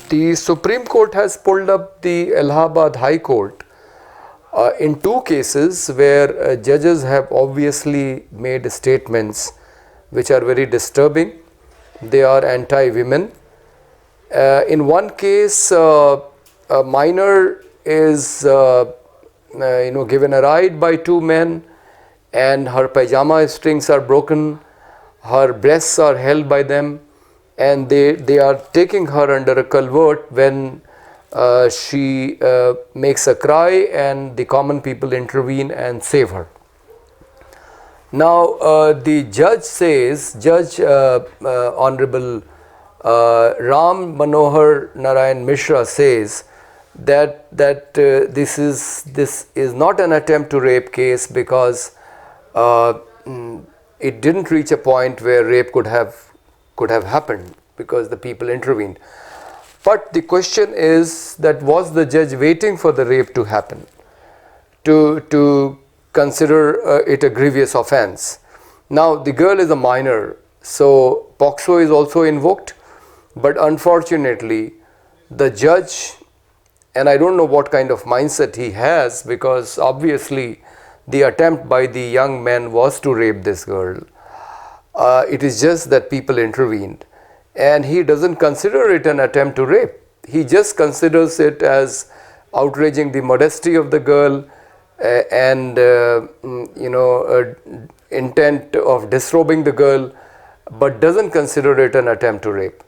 The Supreme Court has pulled up the Allahabad High Court in two cases where judges have obviously made statements which are very disturbing. They are anti-women. In one case, a minor is given a ride by two men, and her pajama strings are broken, her breasts are held by them, and they are taking her under a culvert when she makes a cry, and the common people intervene and save her. Now the judge says, Honorable Ram Manohar Narayan Mishra says that this is not an attempt to rape case because it didn't reach a point where rape could have happened because the people intervened. But the question is that, was the judge waiting for the rape to happen to consider it a grievous offense? Now the girl is a minor, so POCSO is also invoked, but unfortunately the judge, and I don't know what kind of mindset he has, because obviously the attempt by the young man was to rape this girl. It is just that people intervened, and he doesn't consider it an attempt to rape. He just considers it as outraging the modesty of the girl and intent of disrobing the girl, but doesn't consider it an attempt to rape.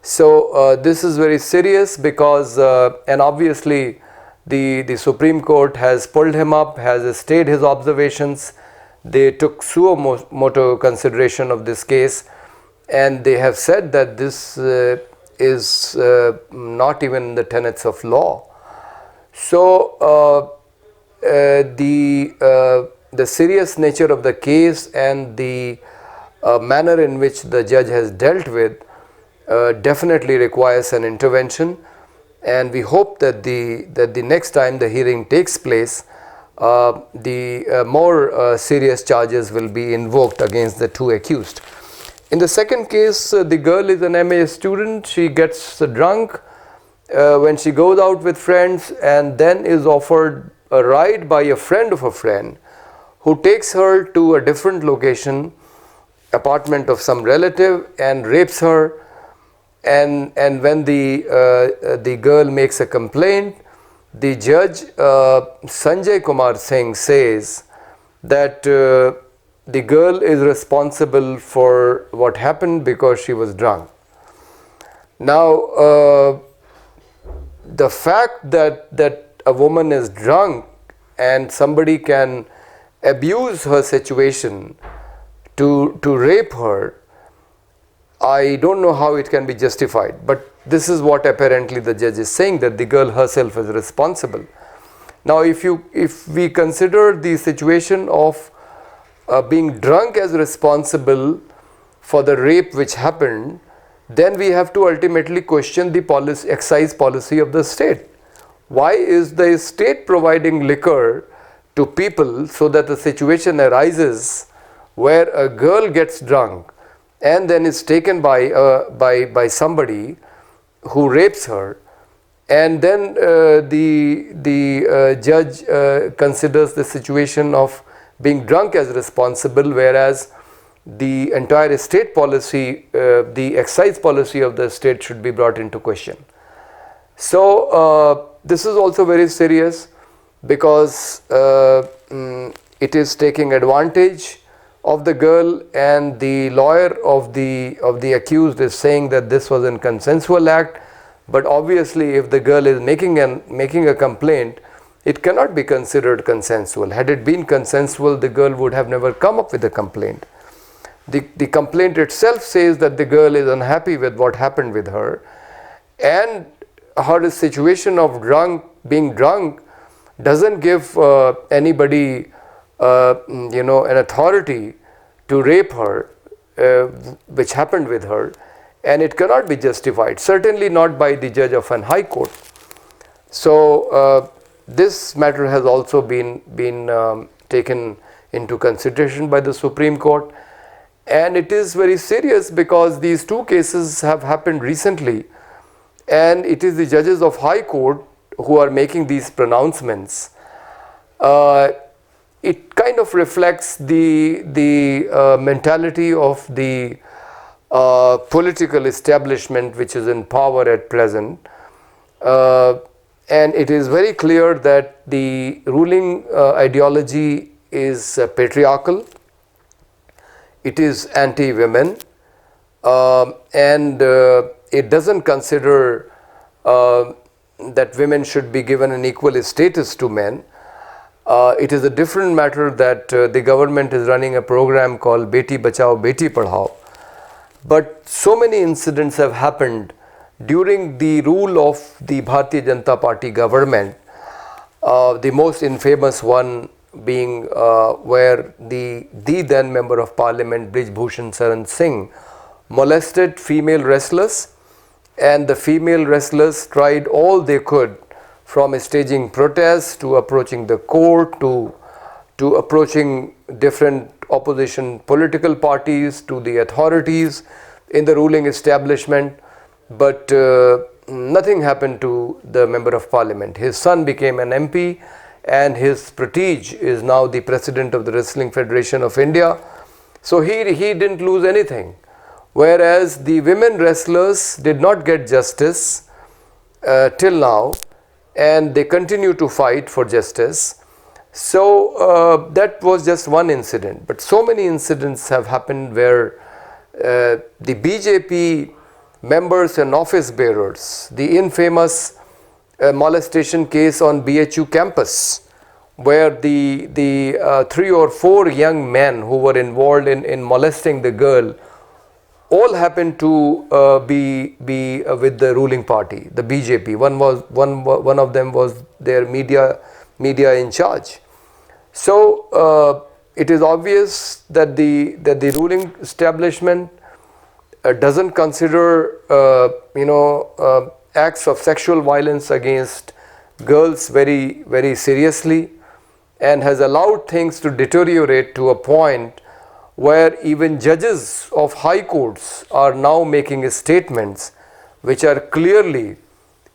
So this is very serious because and obviously the Supreme Court has pulled him up, has stayed his observations. They took suo motu consideration of this case, and they have said that this is not even the tenets of law. So the serious nature of the case and the manner in which the judge has dealt with definitely requires an intervention, and we hope that the next time the hearing takes place, the more serious charges will be invoked against the two accused. In the second case, the girl is an MA student. She gets drunk when she goes out with friends, and then is offered a ride by a friend of a friend who takes her to a different location, apartment of some relative, and rapes her. And when the girl makes a complaint, the judge Sanjay Kumar Singh says that the girl is responsible for what happened because she was drunk. Now the fact that a woman is drunk and somebody can abuse her situation to rape her, I don't know how it can be justified, but this is what apparently the judge is saying, that the girl herself is responsible. Now if we consider the situation of being drunk as responsible for the rape which happened, then we have to ultimately question the excise policy of the state. Why is the state providing liquor to people so that the situation arises where a girl gets drunk and then is taken by somebody who rapes her, and then the judge considers the situation of being drunk as responsible, whereas the entire state policy, the excise policy of the state, should be brought into question. So this is also very serious because it is taking advantage of the girl, and the lawyer of the accused is saying that this was a consensual act. But obviously if the girl is making a complaint, it cannot be considered consensual. Had it been consensual, the girl would have never come up with a complaint. The complaint itself says that the girl is unhappy with what happened with her, and her situation of being drunk doesn't give anybody an authority to rape her, which happened with her, and it cannot be justified, certainly not by the judge of an high court. So this matter has also been taken into consideration by the Supreme Court, and it is very serious because these two cases have happened recently, and it is the judges of High Court who are making these pronouncements. It kind of reflects the mentality of the political establishment which is in power at present, and it is very clear that the ruling ideology is patriarchal, it is anti-women, and it doesn't consider that women should be given an equal status to men. It is a different matter that the government is running a program called Beti Bachao, Beti Padhao. But so many incidents have happened during the rule of the Bharatiya Janata Party government, the most infamous one being where the then Member of Parliament Brij Bhushan Saran Singh molested female wrestlers, and the female wrestlers tried all they could, from staging protests to approaching the court to approaching different opposition political parties, to the authorities in the ruling establishment, but nothing happened to the Member of Parliament. His son became an MP, and his protege is now the President of the Wrestling Federation of India. So he didn't lose anything. Whereas the women wrestlers did not get justice till now, and they continue to fight for justice. So that was just one incident, but so many incidents have happened where the BJP members and office bearers, the infamous molestation case on BHU campus, where the 3 or 4 young men who were involved in molesting the girl all happened to be with the ruling party, the BJP. One of them was their media in charge. So it is obvious that the ruling establishment doesn't consider acts of sexual violence against girls very, very seriously, and has allowed things to deteriorate to a point where even judges of high courts are now making statements which are clearly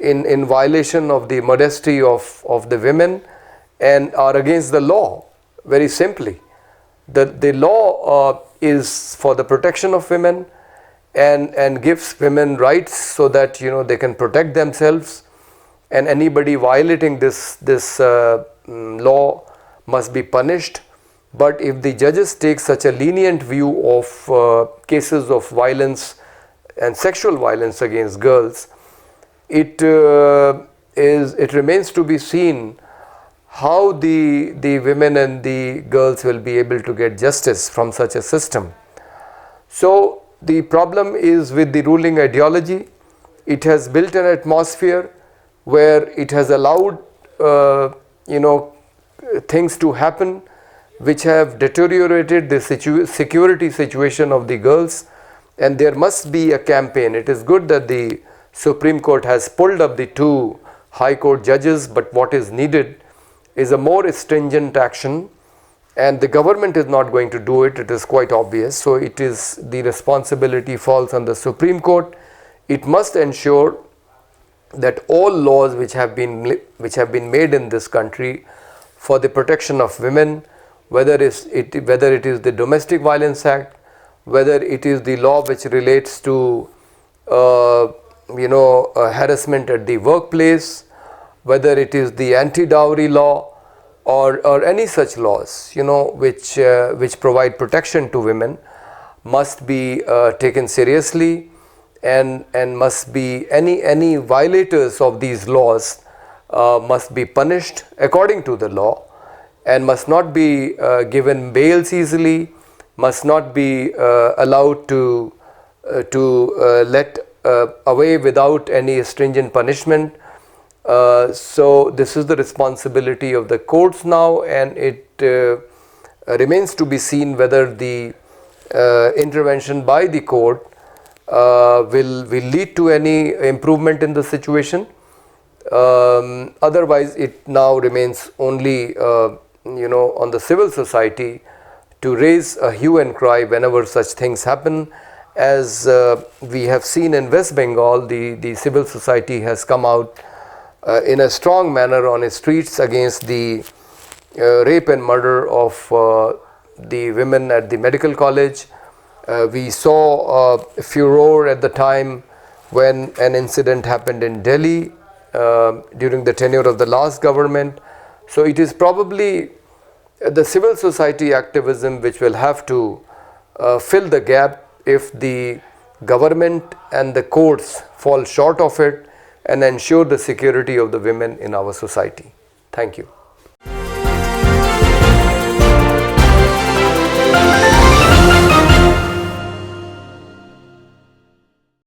in violation of the modesty of the women and are against the law. Very simply, the law is for the protection of women and gives women rights so that they can protect themselves, and anybody violating this law must be punished. But if the judges take such a lenient view of cases of violence and sexual violence against girls, it remains to be seen how the women and the girls will be able to get justice from such a system. So the problem is with the ruling ideology. It has built an atmosphere where it has allowed things to happen which have deteriorated the security situation of the girls, and there must be a campaign. It is good that the Supreme Court has pulled up the 2 High Court judges, but what is needed is a more stringent action, and the government is not going to do it. It is quite obvious. So it is the responsibility falls on the Supreme Court. It must ensure that all laws which have been made in this country for the protection of women, whether it is the Domestic Violence Act, whether it is the law which relates to harassment at the workplace, whether it is the anti-dowry law or any such laws which provide protection to women, must be taken seriously, and must be any violators of these laws must be punished according to the law, and must not be given bails easily, must not be allowed to let away without any stringent punishment. So this is the responsibility of the courts now, and it remains to be seen whether the intervention by the court will lead to any improvement in the situation. Otherwise, it now remains only on the civil society to raise a hue and cry whenever such things happen, as we have seen in West Bengal, the civil society has come out in a strong manner on its streets against the rape and murder of the women at the medical college. We saw furor at the time when an incident happened in Delhi during the tenure of the last government. So it is probably the civil society activism which will have to fill the gap if the government and the courts fall short of it and ensure the security of the women in our society. Thank you.